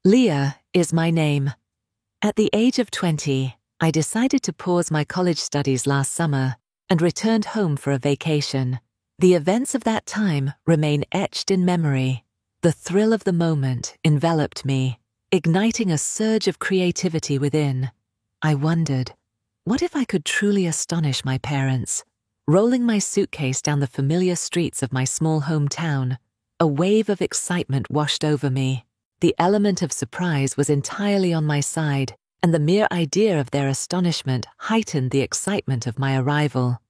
Leah is my name. At the age of 20, I decided to pause my college studies last summer and returned home for a vacation. The events of that time remain etched in memory. The thrill of the moment enveloped me, igniting a surge of creativity within. I wondered, what if I could truly astonish my parents? Rolling my suitcase down the familiar streets of my small hometown, a wave of excitement washed over me. The element of surprise was entirely on my side, and the mere idea of their astonishment heightened the excitement of my arrival.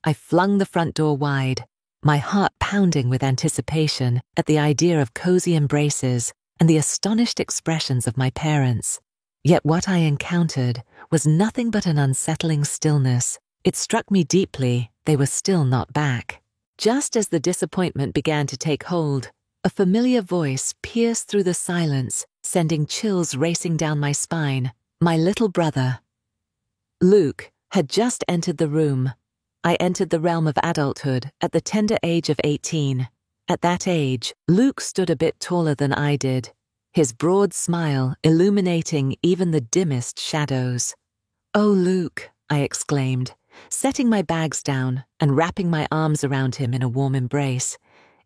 I flung the front door wide, my heart pounding with anticipation at the idea of cozy embraces and the astonished expressions of my parents. Yet what I encountered was nothing but an unsettling stillness. It struck me deeply they were still not back. Just as the disappointment began to take hold, a familiar voice pierced through the silence, sending chills racing down my spine. My little brother, Luke, had just entered the room. I entered the realm of adulthood at the tender age of 18. At that age, Luke stood a bit taller than I did, his broad smile illuminating even the dimmest shadows. "Oh, Luke," I exclaimed, setting my bags down and wrapping my arms around him in a warm embrace.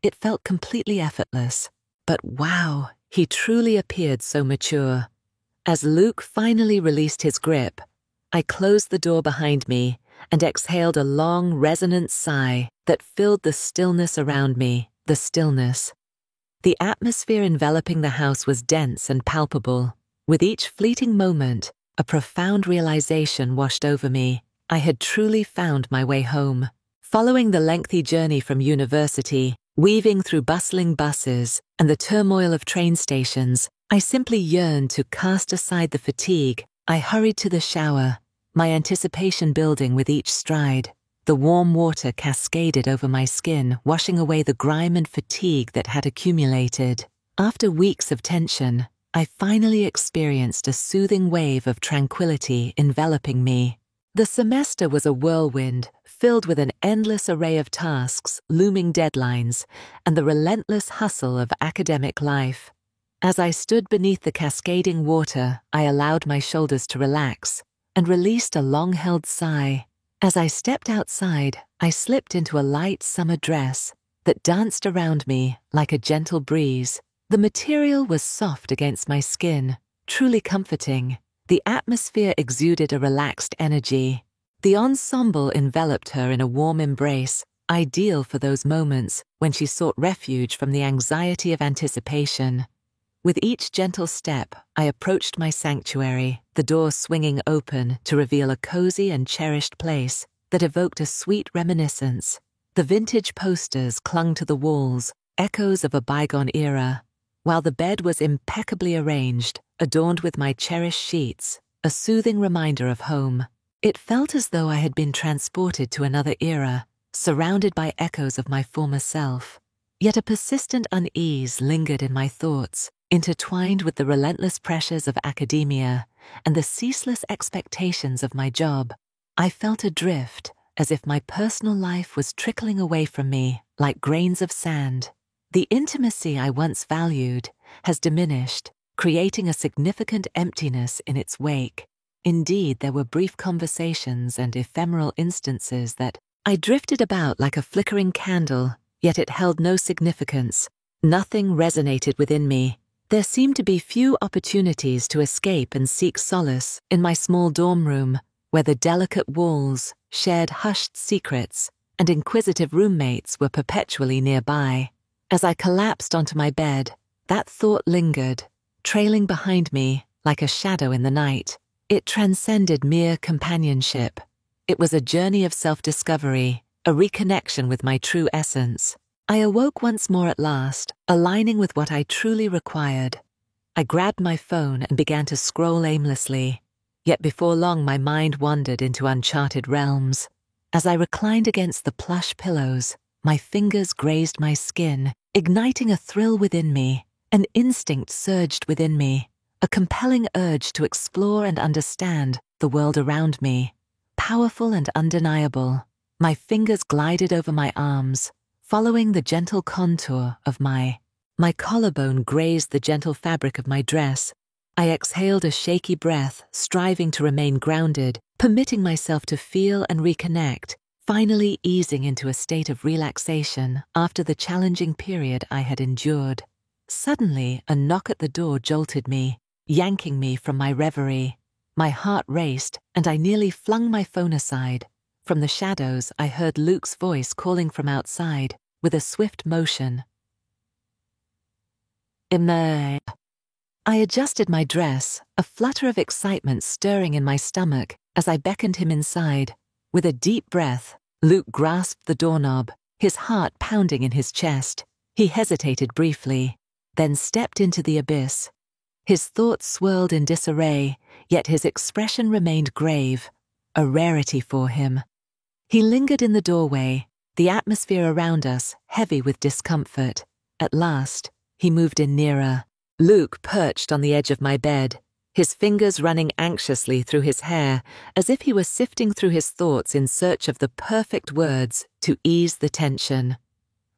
It felt completely effortless. But wow, he truly appeared so mature. As Luke finally released his grip, I closed the door behind me and exhaled a long, resonant sigh that filled the stillness around me, the stillness. The atmosphere enveloping the house was dense and palpable. With each fleeting moment, a profound realization washed over me. I had truly found my way home. Following the lengthy journey from university, weaving through bustling buses and the turmoil of train stations, I simply yearned to cast aside the fatigue. I hurried to the shower, my anticipation building with each stride. The warm water cascaded over my skin, washing away the grime and fatigue that had accumulated. After weeks of tension, I finally experienced a soothing wave of tranquility enveloping me. The semester was a whirlwind, filled with an endless array of tasks, looming deadlines, and the relentless hustle of academic life. As I stood beneath the cascading water, I allowed my shoulders to relax and released a long-held sigh. As I stepped outside, I slipped into a light summer dress that danced around me like a gentle breeze. The material was soft against my skin, truly comforting. The atmosphere exuded a relaxed energy. The ensemble enveloped her in a warm embrace, ideal for those moments when she sought refuge from the anxiety of anticipation. With each gentle step, I approached my sanctuary, the door swinging open to reveal a cozy and cherished place that evoked a sweet reminiscence. The vintage posters clung to the walls, echoes of a bygone era, while the bed was impeccably arranged, adorned with my cherished sheets, a soothing reminder of home. It felt as though I had been transported to another era, surrounded by echoes of my former self. Yet a persistent unease lingered in my thoughts, intertwined with the relentless pressures of academia and the ceaseless expectations of my job. I felt adrift, as if my personal life was trickling away from me like grains of sand. The intimacy I once valued has diminished, creating a significant emptiness in its wake. Indeed, there were brief conversations and ephemeral instances that I drifted about like a flickering candle, yet it held no significance. Nothing resonated within me. There seemed to be few opportunities to escape and seek solace in my small dorm room, where the delicate walls shared hushed secrets and inquisitive roommates were perpetually nearby. As I collapsed onto my bed, that thought lingered, trailing behind me like a shadow in the night. It transcended mere companionship. It was a journey of self-discovery, a reconnection with my true essence. I awoke once more at last, aligning with what I truly required. I grabbed my phone and began to scroll aimlessly, yet before long my mind wandered into uncharted realms. As I reclined against the plush pillows, my fingers grazed my skin, igniting a thrill within me. An instinct surged within me, a compelling urge to explore and understand the world around me. Powerful and undeniable, my fingers glided over my arms, following the gentle contour of my collarbone grazed the gentle fabric of my dress, I exhaled a shaky breath, striving to remain grounded, permitting myself to feel and reconnect, finally easing into a state of relaxation after the challenging period I had endured. Suddenly, a knock at the door jolted me, yanking me from my reverie. My heart raced, and I nearly flung my phone aside. From the shadows, I heard Luke's voice calling from outside, with a swift motion. "Emma." I adjusted my dress, a flutter of excitement stirring in my stomach as I beckoned him inside. With a deep breath, Luke grasped the doorknob, his heart pounding in his chest. He hesitated briefly, then stepped into the abyss. His thoughts swirled in disarray, yet his expression remained grave, a rarity for him. He lingered in the doorway, the atmosphere around us heavy with discomfort. At last, he moved in nearer. Luke perched on the edge of my bed, his fingers running anxiously through his hair as if he were sifting through his thoughts in search of the perfect words to ease the tension.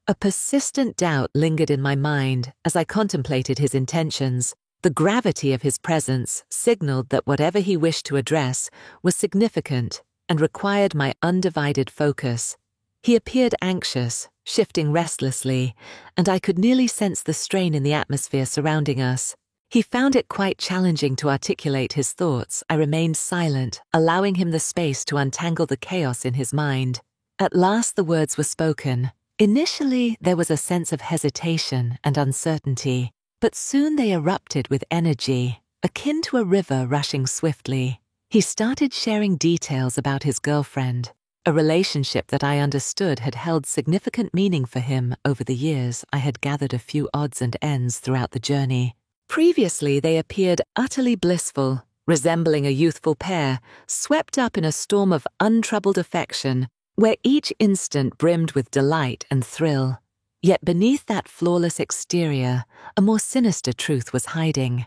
A persistent doubt lingered in my mind as I contemplated his intentions. The gravity of his presence signaled that whatever he wished to address was significant and required my undivided focus. He appeared anxious, shifting restlessly, and I could nearly sense the strain in the atmosphere surrounding us. He found it quite challenging to articulate his thoughts. I remained silent, allowing him the space to untangle the chaos in his mind. At last the words were spoken. Initially, there was a sense of hesitation and uncertainty, but soon they erupted with energy, akin to a river rushing swiftly. He started sharing details about his girlfriend, a relationship that I understood had held significant meaning for him over the years. I had gathered a few odds and ends throughout the journey. Previously, they appeared utterly blissful, resembling a youthful pair, swept up in a storm of untroubled affection, where each instant brimmed with delight and thrill. Yet beneath that flawless exterior, a more sinister truth was hiding.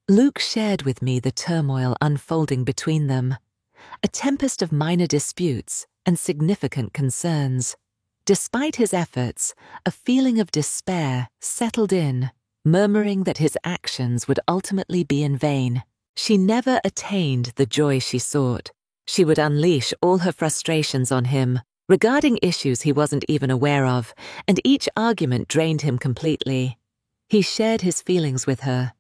Luke shared with me the turmoil unfolding between them, a tempest of minor disputes and significant concerns. Despite his efforts, a feeling of despair settled in, murmuring that his actions would ultimately be in vain. She never attained the joy she sought. She would unleash all her frustrations on him, regarding issues he wasn't even aware of, and each argument drained him completely. He shared his feelings with her,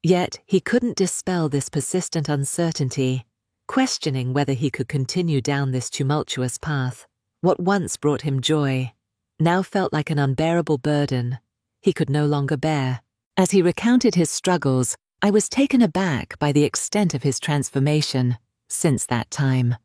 yet he couldn't dispel this persistent uncertainty, questioning whether he could continue down this tumultuous path. What once brought him joy now felt like an unbearable burden he could no longer bear. As he recounted his struggles, I was taken aback by the extent of his transformation since that time.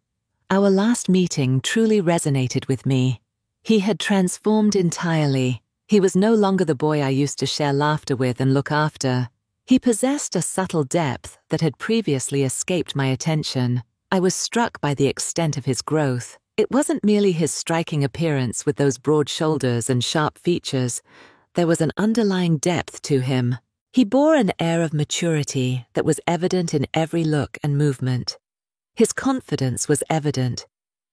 Our last meeting truly resonated with me. He had transformed entirely. He was no longer the boy I used to share laughter with and look after. He possessed a subtle depth that had previously escaped my attention. I was struck by the extent of his growth. It wasn't merely his striking appearance with those broad shoulders and sharp features. There was an underlying depth to him. He bore an air of maturity that was evident in every look and movement. His confidence was evident,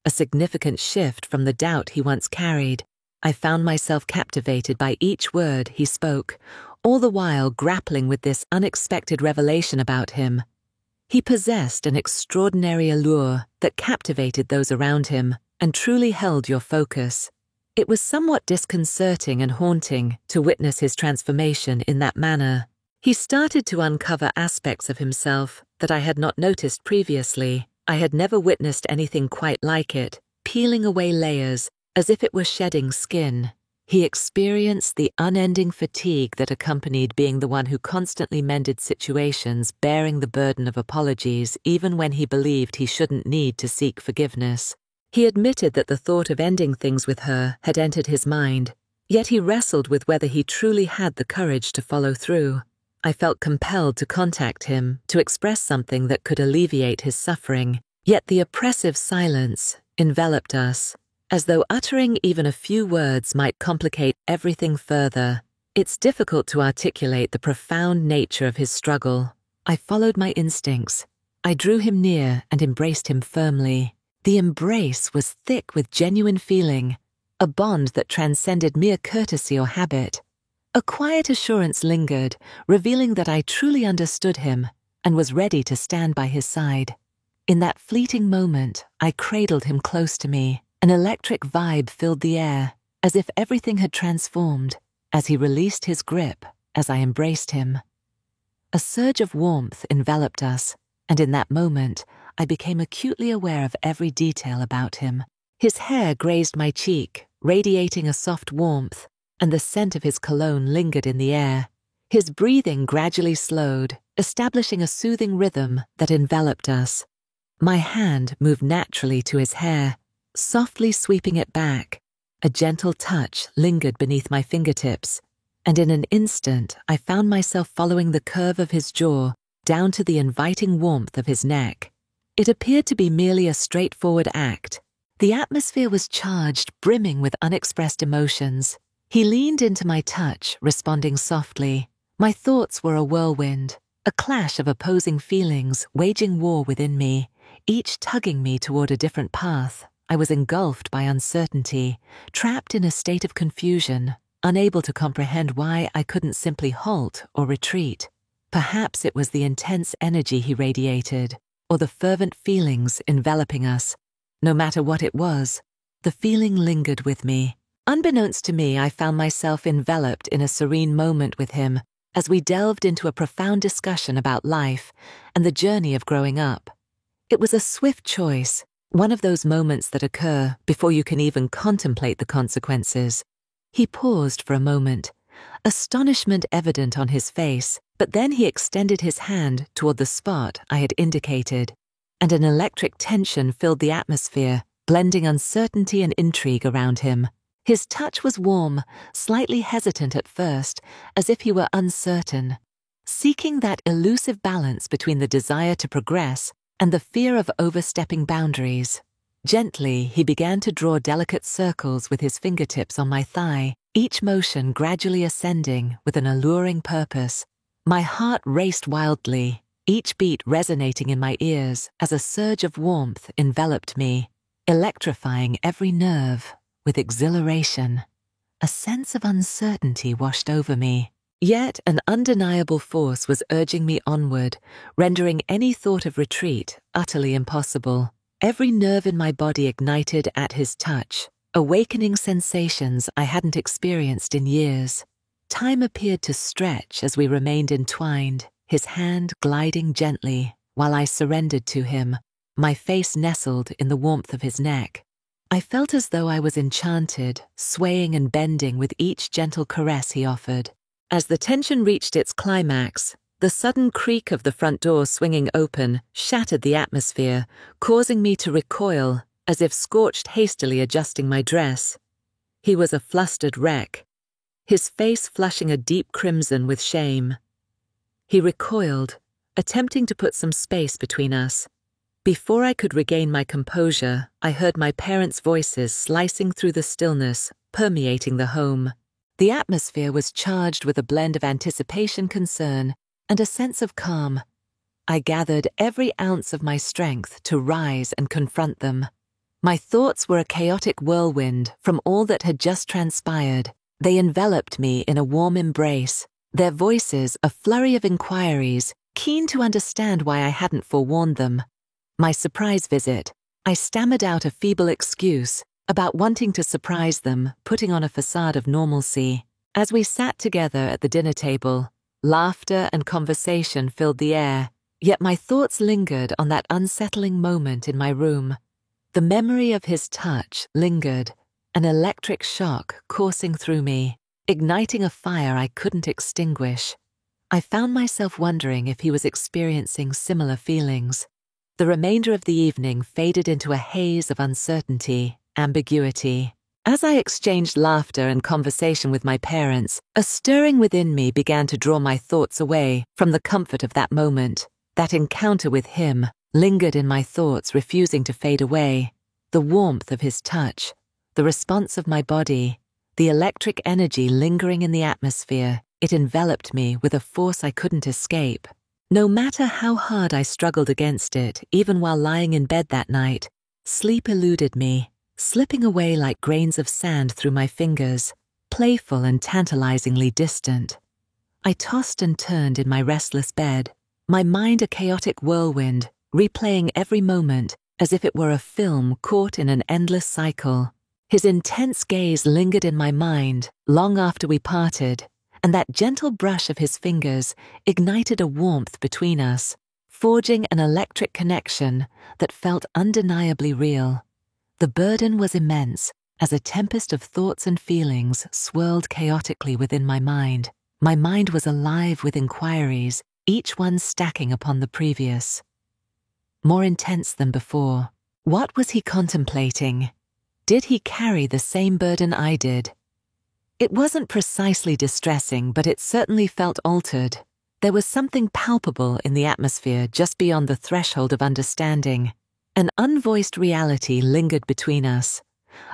a significant shift from the doubt he once carried. I found myself captivated by each word he spoke, all the while grappling with this unexpected revelation about him. He possessed an extraordinary allure that captivated those around him and truly held your focus. It was somewhat disconcerting and haunting to witness his transformation in that manner. He started to uncover aspects of himself that I had not noticed previously. I had never witnessed anything quite like it, peeling away layers as if it were shedding skin. He experienced the unending fatigue that accompanied being the one who constantly mended situations, bearing the burden of apologies even when he believed he shouldn't need to seek forgiveness. He admitted that the thought of ending things with her had entered his mind, yet he wrestled with whether he truly had the courage to follow through. I felt compelled to contact him to express something that could alleviate his suffering, yet the oppressive silence enveloped us, as though uttering even a few words might complicate everything further. It's difficult to articulate the profound nature of his struggle. I followed my instincts. I drew him near and embraced him firmly. The embrace was thick with genuine feeling, a bond that transcended mere courtesy or habit. A quiet assurance lingered, revealing that I truly understood him and was ready to stand by his side. In that fleeting moment, I cradled him close to me. An electric vibe filled the air, as if everything had transformed, as he released his grip as I embraced him. A surge of warmth enveloped us, and in that moment, I became acutely aware of every detail about him. His hair grazed my cheek, radiating a soft warmth, and the scent of his cologne lingered in the air. His breathing gradually slowed, establishing a soothing rhythm that enveloped us. My hand moved naturally to his hair, softly sweeping it back. A gentle touch lingered beneath my fingertips, and in an instant I found myself following the curve of his jaw down to the inviting warmth of his neck. It appeared to be merely a straightforward act. The atmosphere was charged, brimming with unexpressed emotions. He leaned into my touch, responding softly. My thoughts were a whirlwind, a clash of opposing feelings waging war within me, each tugging me toward a different path. I was engulfed by uncertainty, trapped in a state of confusion, unable to comprehend why I couldn't simply halt or retreat. Perhaps it was the intense energy he radiated, or the fervent feelings enveloping us. No matter what it was, the feeling lingered with me. Unbeknownst to me, I found myself enveloped in a serene moment with him as we delved into a profound discussion about life and the journey of growing up. It was a swift choice, one of those moments that occur before you can even contemplate the consequences. He paused for a moment, astonishment evident on his face, but then he extended his hand toward the spot I had indicated, and an electric tension filled the atmosphere, blending uncertainty and intrigue around him. His touch was warm, slightly hesitant at first, as if he were uncertain, seeking that elusive balance between the desire to progress and the fear of overstepping boundaries. Gently, he began to draw delicate circles with his fingertips on my thigh, each motion gradually ascending with an alluring purpose. My heart raced wildly, each beat resonating in my ears as a surge of warmth enveloped me, electrifying every nerve with exhilaration. A sense of uncertainty washed over me. Yet an undeniable force was urging me onward, rendering any thought of retreat utterly impossible. Every nerve in my body ignited at his touch, awakening sensations I hadn't experienced in years. Time appeared to stretch as we remained entwined, his hand gliding gently while I surrendered to him, my face nestled in the warmth of his neck. I felt as though I was enchanted, swaying and bending with each gentle caress he offered. As the tension reached its climax, the sudden creak of the front door swinging open shattered the atmosphere, causing me to recoil, as if scorched hastily adjusting my dress. He was a flustered wreck, his face flushing a deep crimson with shame. He recoiled, attempting to put some space between us. Before I could regain my composure, I heard my parents' voices slicing through the stillness, permeating the home. The atmosphere was charged with a blend of anticipation, concern, and a sense of calm. I gathered every ounce of my strength to rise and confront them. My thoughts were a chaotic whirlwind from all that had just transpired. They enveloped me in a warm embrace, their voices a flurry of inquiries, keen to understand why I hadn't forewarned them. My surprise visit, I stammered out a feeble excuse about wanting to surprise them, putting on a facade of normalcy. As we sat together at the dinner table, laughter and conversation filled the air, yet my thoughts lingered on that unsettling moment in my room. The memory of his touch lingered, an electric shock coursing through me, igniting a fire I couldn't extinguish. I found myself wondering if he was experiencing similar feelings. The remainder of the evening faded into a haze of uncertainty, ambiguity. As I exchanged laughter and conversation with my parents, a stirring within me began to draw my thoughts away from the comfort of that moment. That encounter with him lingered in my thoughts, refusing to fade away. The warmth of his touch, the response of my body, the electric energy lingering in the atmosphere, it enveloped me with a force I couldn't escape. No matter how hard I struggled against it, even while lying in bed that night, sleep eluded me, slipping away like grains of sand through my fingers, playful and tantalizingly distant. I tossed and turned in my restless bed, my mind a chaotic whirlwind, replaying every moment as if it were a film caught in an endless cycle. His intense gaze lingered in my mind long after we parted, and that gentle brush of his fingers ignited a warmth between us, forging an electric connection that felt undeniably real. The burden was immense, as a tempest of thoughts and feelings swirled chaotically within my mind. My mind was alive with inquiries, each one stacking upon the previous. More intense than before. What was he contemplating? Did he carry the same burden I did? It wasn't precisely distressing, but it certainly felt altered. There was something palpable in the atmosphere just beyond the threshold of understanding. An unvoiced reality lingered between us,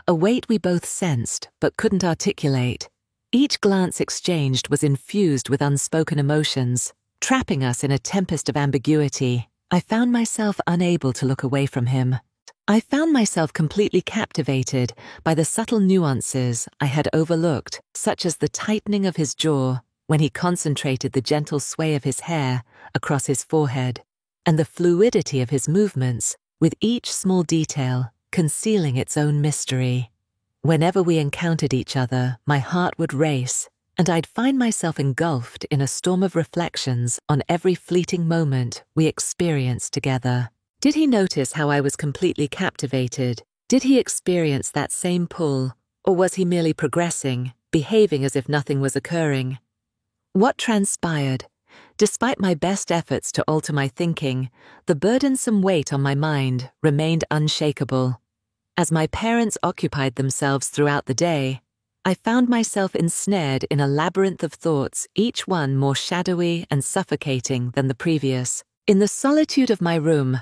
a weight we both sensed but couldn't articulate. Each glance exchanged was infused with unspoken emotions, trapping us in a tempest of ambiguity. I found myself unable to look away from him. I found myself completely captivated by the subtle nuances I had overlooked, such as the tightening of his jaw when he concentrated the gentle sway of his hair across his forehead, and the fluidity of his movements, with each small detail concealing its own mystery. Whenever we encountered each other, my heart would race, and I'd find myself engulfed in a storm of reflections on every fleeting moment we experienced together. Did he notice how I was completely captivated? Did he experience that same pull, or was he merely progressing, behaving as if nothing was occurring? What transpired? Despite my best efforts to alter my thinking, the burdensome weight on my mind remained unshakable. As my parents occupied themselves throughout the day, I found myself ensnared in a labyrinth of thoughts, each one more shadowy and suffocating than the previous. In the solitude of my room,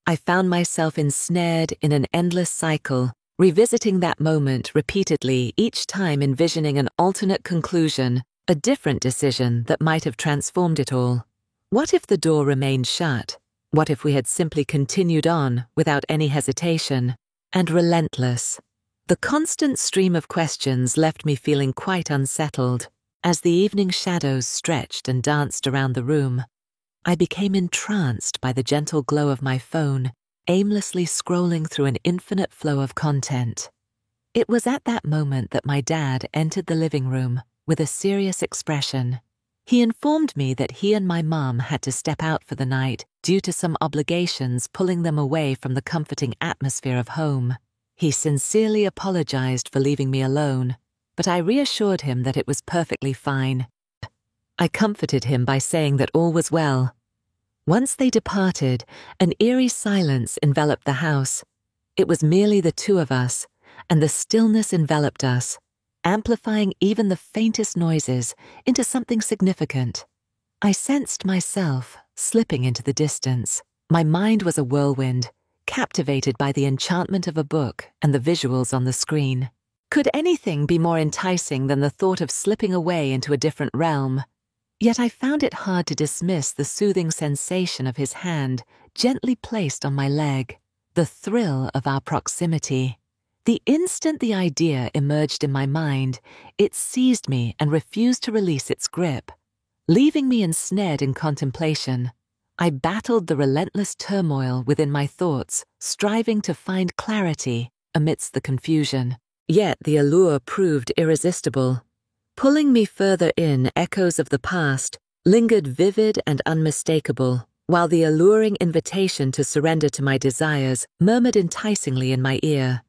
I found myself ensnared in an endless cycle, revisiting that moment repeatedly, each time envisioning an alternate conclusion, a different decision that might have transformed it all. What if the door remained shut? What if we had simply continued on without any hesitation? And relentless. The constant stream of questions left me feeling quite unsettled. As the evening shadows stretched and danced around the room, I became entranced by the gentle glow of my phone, aimlessly scrolling through an infinite flow of content. It was at that moment that my dad entered the living room with a serious expression. He informed me that he and my mom had to step out for the night due to some obligations pulling them away from the comforting atmosphere of home. He sincerely apologized for leaving me alone, but I reassured him that it was perfectly fine. I comforted him by saying that all was well. Once they departed, an eerie silence enveloped the house. It was merely the two of us, and the stillness enveloped us, amplifying even the faintest noises into something significant. I sensed myself slipping into the distance. My mind was a whirlwind, captivated by the enchantment of a book and the visuals on the screen. Could anything be more enticing than the thought of slipping away into a different realm? Yet I found it hard to dismiss the soothing sensation of his hand gently placed on my leg, the thrill of our proximity. The instant the idea emerged in my mind, it seized me and refused to release its grip. Leaving me ensnared in contemplation, I battled the relentless turmoil within my thoughts, striving to find clarity amidst the confusion. Yet the allure proved irresistible. Pulling me further in, echoes of the past lingered vivid and unmistakable, while the alluring invitation to surrender to my desires murmured enticingly in my ear.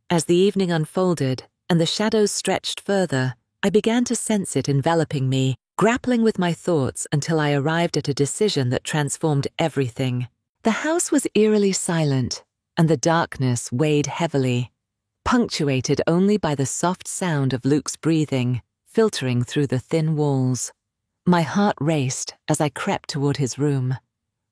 As the evening unfolded and the shadows stretched further, I began to sense it enveloping me, grappling with my thoughts until I arrived at a decision that transformed everything. The house was eerily silent, and the darkness weighed heavily, punctuated only by the soft sound of Luke's breathing filtering through the thin walls. My heart raced as I crept toward his room,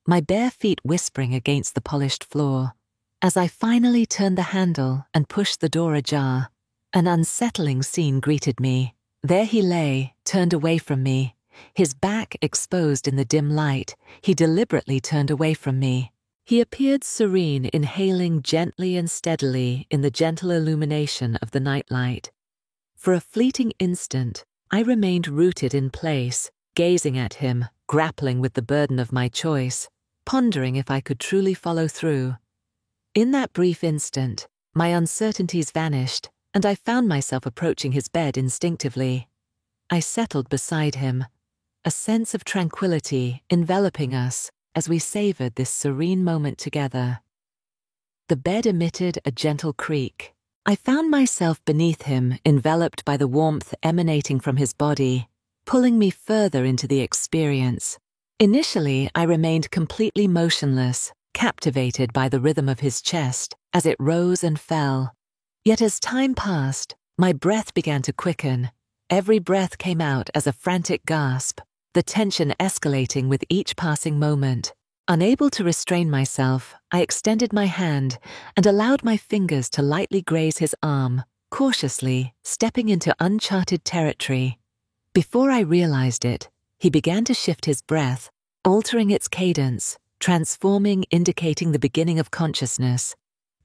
my bare feet whispering against the polished floor. As I finally turned the handle and pushed the door ajar, an unsettling scene greeted me. There he lay, turned away from me, his back exposed in the dim light. He deliberately turned away from me. He appeared serene, inhaling gently and steadily in the gentle illumination of the nightlight. For a fleeting instant, I remained rooted in place, gazing at him, grappling with the burden of my choice, pondering if I could truly follow through. In that brief instant, my uncertainties vanished, and I found myself approaching his bed instinctively. I settled beside him, a sense of tranquility enveloping us as we savored this serene moment together. The bed emitted a gentle creak. I found myself beneath him, enveloped by the warmth emanating from his body, pulling me further into the experience. Initially, I remained completely motionless, captivated by the rhythm of his chest as it rose and fell. Yet as time passed, my breath began to quicken. Every breath came out as a frantic gasp, the tension escalating with each passing moment. Unable to restrain myself, I extended my hand and allowed my fingers to lightly graze his arm, cautiously stepping into uncharted territory. Before I realized it, he began to shift his breath, altering its cadence, transforming, indicating the beginning of consciousness.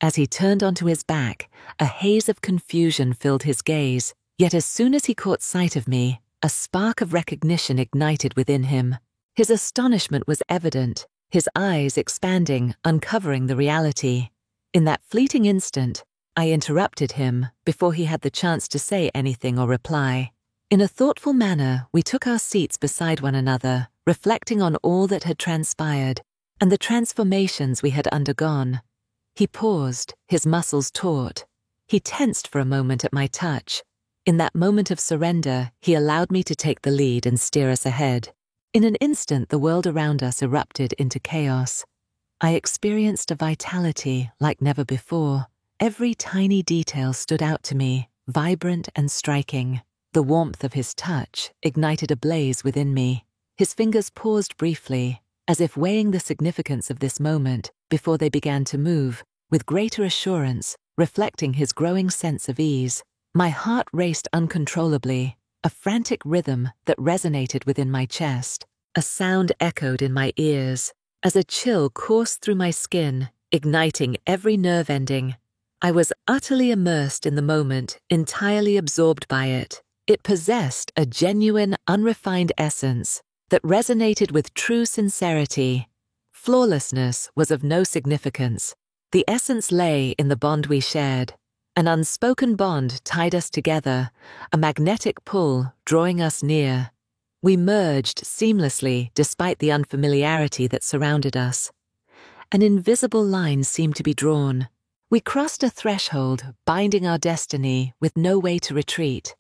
As he turned onto his back, a haze of confusion filled his gaze, yet as soon as he caught sight of me, a spark of recognition ignited within him. His astonishment was evident, his eyes expanding, uncovering the reality. In that fleeting instant, I interrupted him before he had the chance to say anything or reply. In a thoughtful manner, we took our seats beside one another, reflecting on all that had transpired and the transformations we had undergone. He paused, his muscles taut. He tensed for a moment at my touch. In that moment of surrender, he allowed me to take the lead and steer us ahead. In an instant, the world around us erupted into chaos. I experienced a vitality like never before. Every tiny detail stood out to me, vibrant and striking. The warmth of his touch ignited a blaze within me. His fingers paused briefly, as if weighing the significance of this moment before they began to move, with greater assurance, reflecting his growing sense of ease. My heart raced uncontrollably, a frantic rhythm that resonated within my chest. A sound echoed in my ears, as a chill coursed through my skin, igniting every nerve ending. I was utterly immersed in the moment, entirely absorbed by it. It possessed a genuine, unrefined essence that resonated with true sincerity. Flawlessness was of no significance. The essence lay in the bond we shared. An unspoken bond tied us together, a magnetic pull drawing us near. We merged seamlessly despite the unfamiliarity that surrounded us. An invisible line seemed to be drawn. We crossed a threshold, binding our destiny with no way to retreat.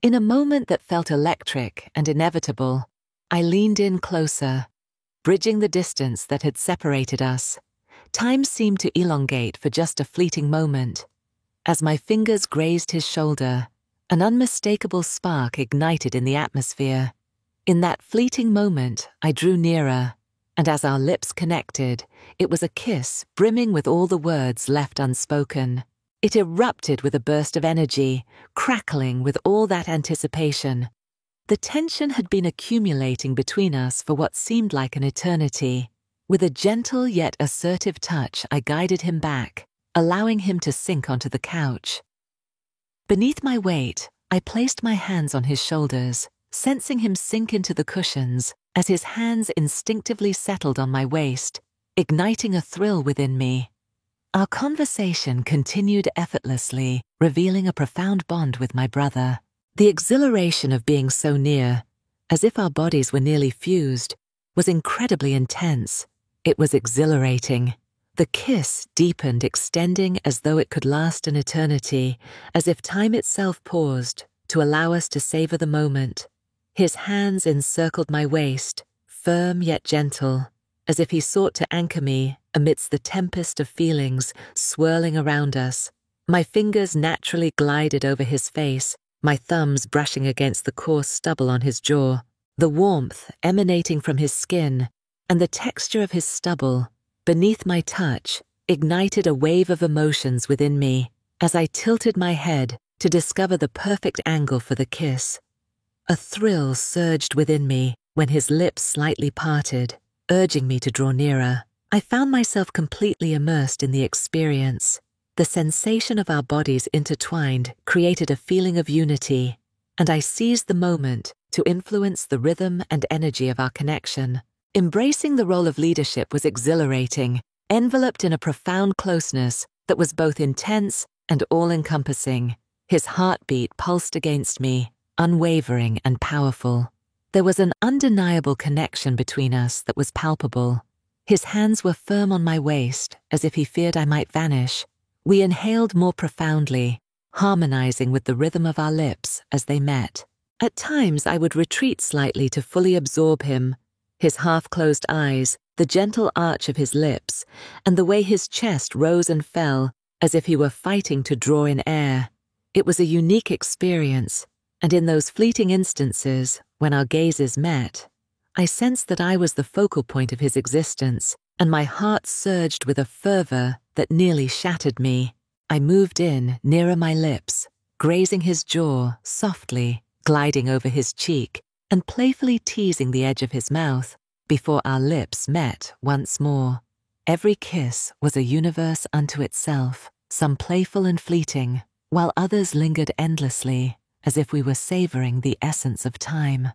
In a moment that felt electric and inevitable, I leaned in closer, bridging the distance that had separated us. Time seemed to elongate for just a fleeting moment. As my fingers grazed his shoulder, an unmistakable spark ignited in the atmosphere. In that fleeting moment, I drew nearer, and as our lips connected, it was a kiss brimming with all the words left unspoken. It erupted with a burst of energy, crackling with all that anticipation. The tension had been accumulating between us for what seemed like an eternity. With a gentle yet assertive touch, I guided him back, allowing him to sink onto the couch. Beneath my weight, I placed my hands on his shoulders, sensing him sink into the cushions as his hands instinctively settled on my waist, igniting a thrill within me. Our conversation continued effortlessly, revealing a profound bond with my brother. The exhilaration of being so near, as if our bodies were nearly fused, was incredibly intense. It was exhilarating. The kiss deepened, extending as though it could last an eternity, as if time itself paused to allow us to savor the moment. His hands encircled my waist, firm yet gentle, as if he sought to anchor me amidst the tempest of feelings swirling around us. My fingers naturally glided over his face, my thumbs brushing against the coarse stubble on his jaw. The warmth emanating from his skin and the texture of his stubble beneath my touch ignited a wave of emotions within me as I tilted my head to discover the perfect angle for the kiss. A thrill surged within me when his lips slightly parted, urging me to draw nearer. I found myself completely immersed in the experience. The sensation of our bodies intertwined created a feeling of unity, and I seized the moment to influence the rhythm and energy of our connection. Embracing the role of leadership was exhilarating, enveloped in a profound closeness that was both intense and all-encompassing. His heartbeat pulsed against me, unwavering and powerful. There was an undeniable connection between us that was palpable. His hands were firm on my waist, as if he feared I might vanish. We inhaled more profoundly, harmonizing with the rhythm of our lips as they met. At times I would retreat slightly to fully absorb him. His half-closed eyes, the gentle arch of his lips, and the way his chest rose and fell as if he were fighting to draw in air. It was a unique experience, and in those fleeting instances, when our gazes met, I sensed that I was the focal point of his existence, and my heart surged with a fervor that nearly shattered me. I moved in, nearer my lips, grazing his jaw softly, gliding over his cheek, and playfully teasing the edge of his mouth before our lips met once more. Every kiss was a universe unto itself, some playful and fleeting, while others lingered endlessly, as if we were savoring the essence of time.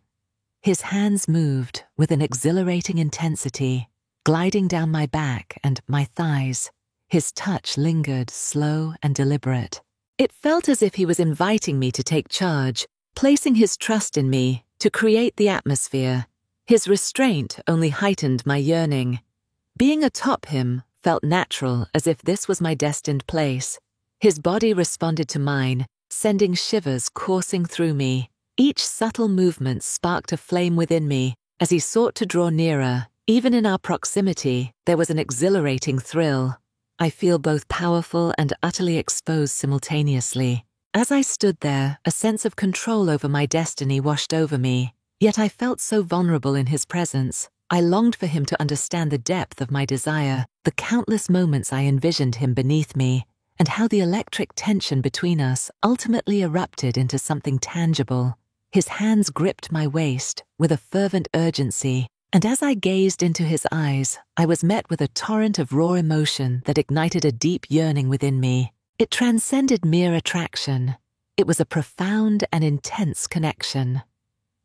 His hands moved with an exhilarating intensity, gliding down my back and my thighs. His touch lingered, slow and deliberate. It felt as if he was inviting me to take charge, placing his trust in me to create the atmosphere. His restraint only heightened my yearning. Being atop him felt natural, as if this was my destined place. His body responded to mine, sending shivers coursing through me. Each subtle movement sparked a flame within me as he sought to draw nearer. Even in our proximity, there was an exhilarating thrill. I feel both powerful and utterly exposed simultaneously. As I stood there, a sense of control over my destiny washed over me. Yet I felt so vulnerable in his presence. I longed for him to understand the depth of my desire, the countless moments I envisioned him beneath me, and how the electric tension between us ultimately erupted into something tangible. His hands gripped my waist with a fervent urgency, and as I gazed into his eyes, I was met with a torrent of raw emotion that ignited a deep yearning within me. It transcended mere attraction. It was a profound and intense connection.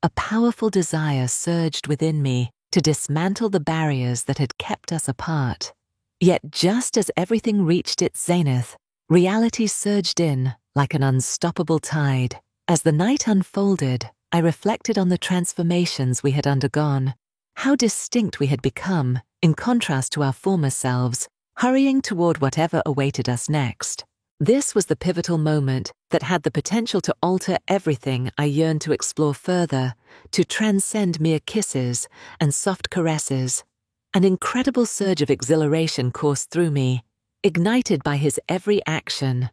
A powerful desire surged within me to dismantle the barriers that had kept us apart. Yet just as everything reached its zenith, reality surged in like an unstoppable tide. As the night unfolded, I reflected on the transformations we had undergone, how distinct we had become in contrast to our former selves, hurrying toward whatever awaited us next. This was the pivotal moment that had the potential to alter everything I yearned to explore further, to transcend mere kisses and soft caresses. An incredible surge of exhilaration coursed through me, ignited by his every action.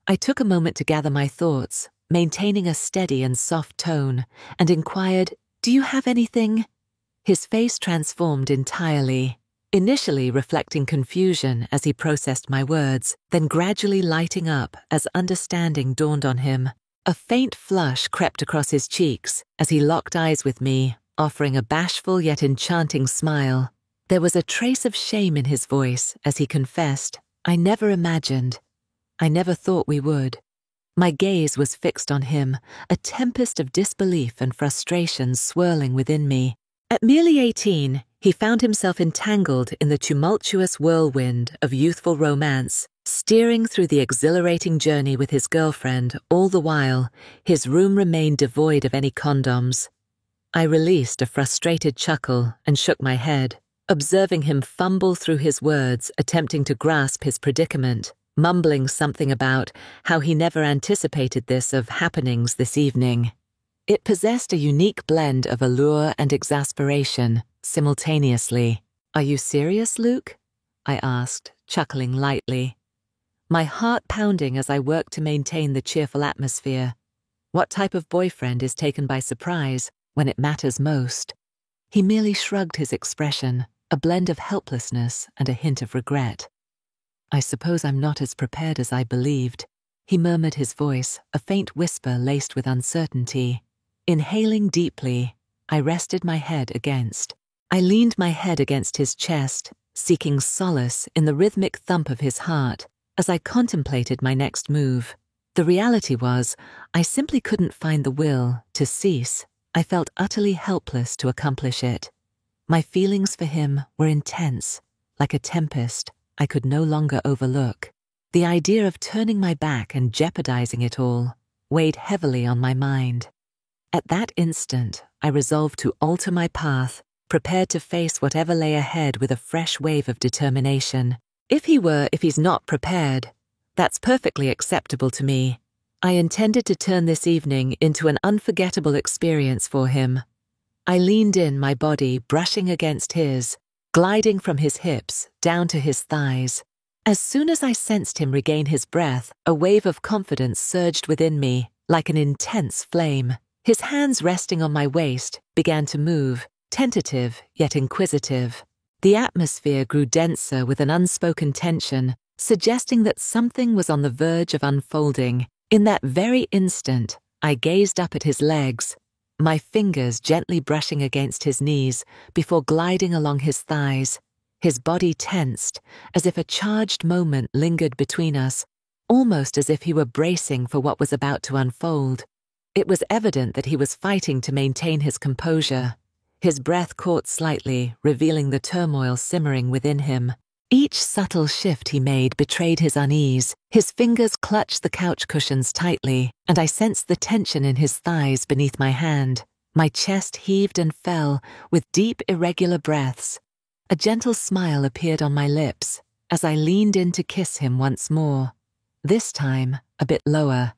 I took a moment to gather my thoughts, maintaining a steady and soft tone, and inquired, "Do you have anything?" His face transformed entirely, initially reflecting confusion as he processed my words, then gradually lighting up as understanding dawned on him. A faint flush crept across his cheeks as he locked eyes with me, offering a bashful yet enchanting smile. There was a trace of shame in his voice as he confessed, "I never imagined. I never thought we would." My gaze was fixed on him, a tempest of disbelief and frustration swirling within me. At merely 18, he found himself entangled in the tumultuous whirlwind of youthful romance, steering through the exhilarating journey with his girlfriend. All the while, his room remained devoid of any condoms. I released a frustrated chuckle and shook my head, observing him fumble through his words, attempting to grasp his predicament, mumbling something about how he never anticipated this of happenings this evening. It possessed a unique blend of allure and exasperation simultaneously. "Are you serious, Luke?" I asked, chuckling lightly, my heart pounding as I worked to maintain the cheerful atmosphere. What type of boyfriend is taken by surprise when it matters most? He merely shrugged his expression, a blend of helplessness and a hint of regret. "I suppose I'm not as prepared as I believed," he murmured, his voice a faint whisper laced with uncertainty. Inhaling deeply, I rested my head against. I leaned my head against his chest, seeking solace in the rhythmic thump of his heart as I contemplated my next move. The reality was, I simply couldn't find the will to cease. I felt utterly helpless to accomplish it. My feelings for him were intense, like a tempest I could no longer overlook. The idea of turning my back and jeopardizing it all weighed heavily on my mind. At that instant, I resolved to alter my path, prepared to face whatever lay ahead with a fresh wave of determination. If he's not prepared, that's perfectly acceptable to me. I intended to turn this evening into an unforgettable experience for him. I leaned in, my body brushing against his, gliding from his hips down to his thighs. As soon as I sensed him regain his breath, a wave of confidence surged within me, like an intense flame. His hands resting on my waist began to move, tentative yet inquisitive. The atmosphere grew denser with an unspoken tension, suggesting that something was on the verge of unfolding. In that very instant, I gazed up at his legs, my fingers gently brushing against his knees before gliding along his thighs. His body tensed, as if a charged moment lingered between us, almost as if he were bracing for what was about to unfold. It was evident that he was fighting to maintain his composure. His breath caught slightly, revealing the turmoil simmering within him. Each subtle shift he made betrayed his unease. His fingers clutched the couch cushions tightly, and I sensed the tension in his thighs beneath my hand. My chest heaved and fell with deep, irregular breaths. A gentle smile appeared on my lips as I leaned in to kiss him once more, this time a bit lower.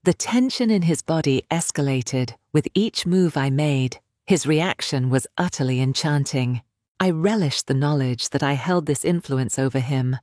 The tension in his body escalated with each move I made. His reaction was utterly enchanting. I relished the knowledge that I held this influence over him.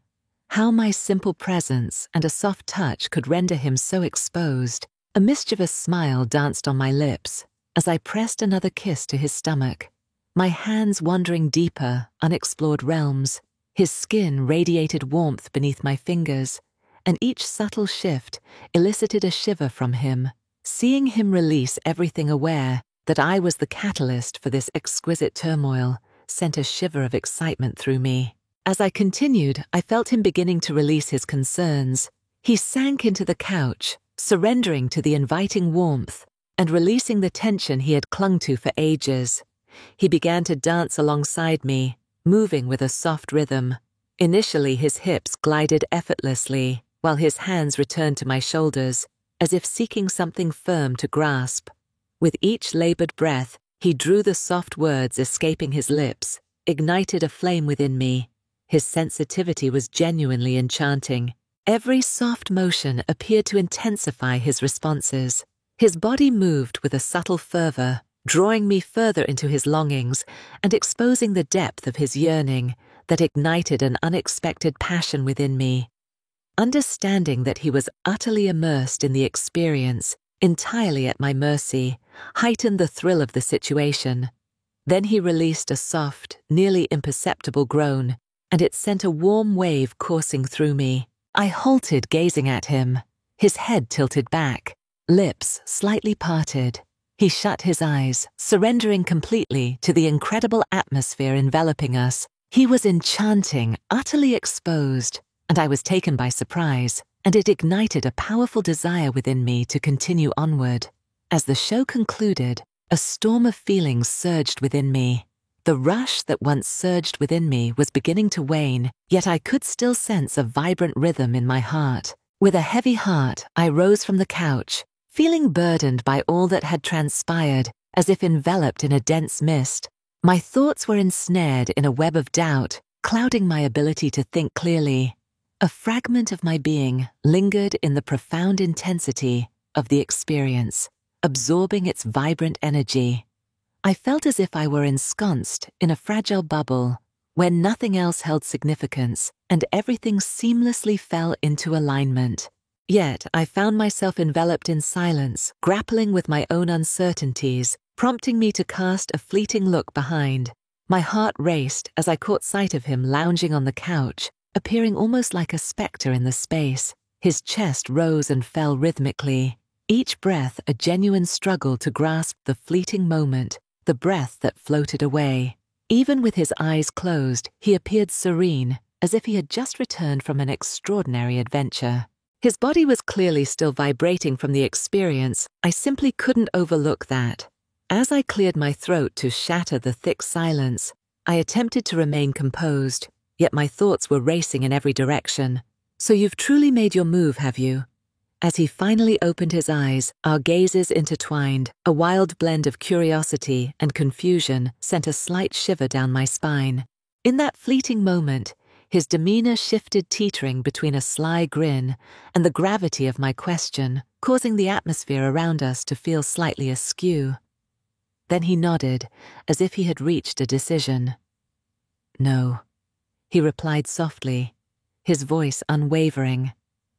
How my simple presence and a soft touch could render him so exposed. A mischievous smile danced on my lips as I pressed another kiss to his stomach, my hands wandering deeper, unexplored realms. His skin radiated warmth beneath my fingers, and each subtle shift elicited a shiver from him. Seeing him release everything, aware that I was the catalyst for this exquisite turmoil, sent a shiver of excitement through me. As I continued, I felt him beginning to release his concerns. He sank into the couch, surrendering to the inviting warmth and releasing the tension he had clung to for ages. He began to dance alongside me, moving with a soft rhythm. Initially, his hips glided effortlessly, while his hands returned to my shoulders, as if seeking something firm to grasp. With each labored breath, he drew the soft words escaping his lips, ignited a flame within me. His sensitivity was genuinely enchanting. Every soft motion appeared to intensify his responses. His body moved with a subtle fervor, drawing me further into his longings and exposing the depth of his yearning that ignited an unexpected passion within me. Understanding that he was utterly immersed in the experience, entirely at my mercy, heightened the thrill of the situation. Then he released a soft, nearly imperceptible groan, and it sent a warm wave coursing through me. I halted, gazing at him, his head tilted back, lips slightly parted. He shut his eyes, surrendering completely to the incredible atmosphere enveloping us. He was enchanting, utterly exposed, and I was taken by surprise, and it ignited a powerful desire within me to continue onward. As the show concluded, a storm of feelings surged within me. The rush that once surged within me was beginning to wane, yet I could still sense a vibrant rhythm in my heart. With a heavy heart, I rose from the couch, feeling burdened by all that had transpired, as if enveloped in a dense mist. My thoughts were ensnared in a web of doubt, clouding my ability to think clearly. A fragment of my being lingered in the profound intensity of the experience, absorbing its vibrant energy. I felt as if I were ensconced in a fragile bubble where nothing else held significance and everything seamlessly fell into alignment. Yet I found myself enveloped in silence, grappling with my own uncertainties, prompting me to cast a fleeting look behind. My heart raced as I caught sight of him lounging on the couch, appearing almost like a spectre in the space. His chest rose and fell rhythmically, each breath a genuine struggle to grasp the fleeting moment, the breath that floated away. Even with his eyes closed, he appeared serene, as if he had just returned from an extraordinary adventure. His body was clearly still vibrating from the experience. I simply couldn't overlook that. As I cleared my throat to shatter the thick silence, I attempted to remain composed, yet my thoughts were racing in every direction. "So you've truly made your move, have you?" As he finally opened his eyes, our gazes intertwined. A wild blend of curiosity and confusion sent a slight shiver down my spine. In that fleeting moment, his demeanor shifted, teetering between a sly grin and the gravity of my question, causing the atmosphere around us to feel slightly askew. Then he nodded, as if he had reached a decision. "No," he replied softly, his voice unwavering.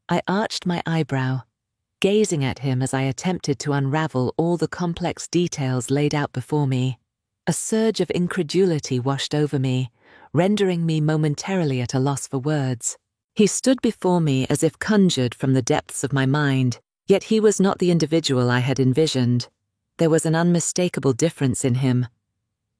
I arched my eyebrow, gazing at him as I attempted to unravel all the complex details laid out before me. A surge of incredulity washed over me, rendering me momentarily at a loss for words. He stood before me as if conjured from the depths of my mind, yet he was not the individual I had envisioned. There was an unmistakable difference in him.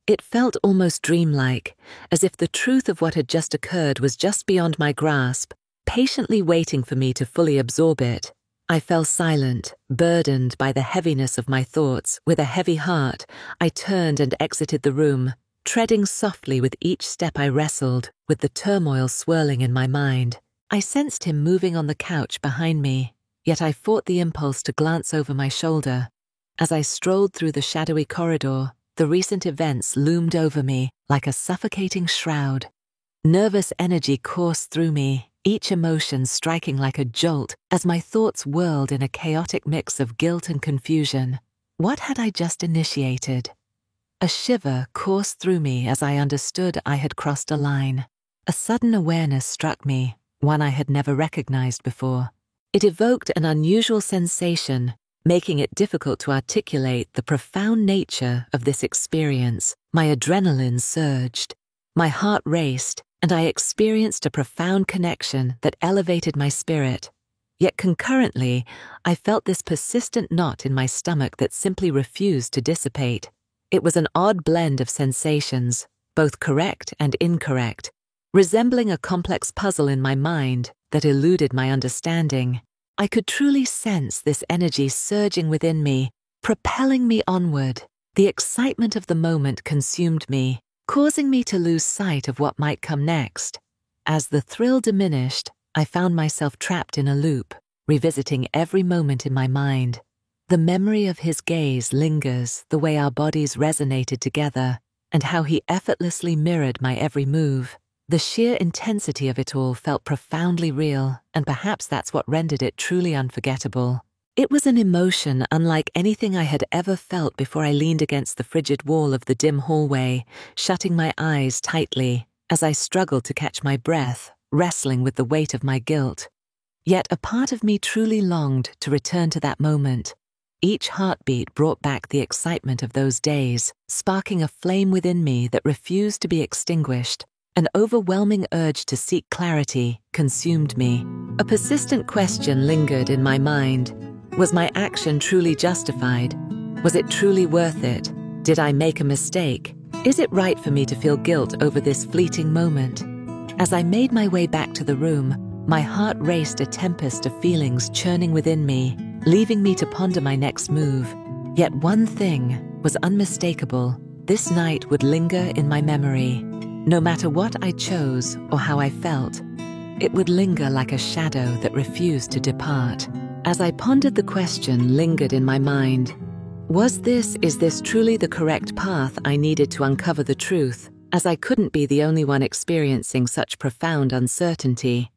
It felt almost dreamlike, as if the truth of what had just occurred was just beyond my grasp, patiently waiting for me to fully absorb it. I fell silent, burdened by the heaviness of my thoughts. With a heavy heart, I turned and exited the room, treading softly with each step I wrestled with the turmoil swirling in my mind. I sensed him moving on the couch behind me, yet I fought the impulse to glance over my shoulder. As I strolled through the shadowy corridor, the recent events loomed over me like a suffocating shroud. Nervous energy coursed through me, each emotion striking like a jolt as my thoughts whirled in a chaotic mix of guilt and confusion. What had I just initiated? A shiver coursed through me as I understood I had crossed a line. A sudden awareness struck me, one I had never recognized before. It evoked an unusual sensation, making it difficult to articulate the profound nature of this experience. My adrenaline surged, my heart raced, and I experienced a profound connection that elevated my spirit. Yet concurrently, I felt this persistent knot in my stomach that simply refused to dissipate. It was an odd blend of sensations, both correct and incorrect, resembling a complex puzzle in my mind that eluded my understanding. I could truly sense this energy surging within me, propelling me onward. The excitement of the moment consumed me, causing me to lose sight of what might come next. As the thrill diminished, I found myself trapped in a loop, revisiting every moment in my mind. The memory of his gaze lingers, the way our bodies resonated together, and how he effortlessly mirrored my every move. The sheer intensity of it all felt profoundly real, and perhaps that's what rendered it truly unforgettable. It was an emotion unlike anything I had ever felt before I leaned against the frigid wall of the dim hallway, shutting my eyes tightly as I struggled to catch my breath, wrestling with the weight of my guilt. Yet a part of me truly longed to return to that moment. Each heartbeat brought back the excitement of those days, sparking a flame within me that refused to be extinguished. An overwhelming urge to seek clarity consumed me. A persistent question lingered in my mind. Was my action truly justified? Was it truly worth it? Did I make a mistake? Is it right for me to feel guilt over this fleeting moment? As I made my way back to the room, my heart raced, a tempest of feelings churning within me, leaving me to ponder my next move. Yet one thing was unmistakable. This night would linger in my memory. No matter what I chose or how I felt, it would linger like a shadow that refused to depart. As I pondered, the question lingered in my mind. Is this truly the correct path I needed to uncover the truth, as I couldn't be the only one experiencing such profound uncertainty?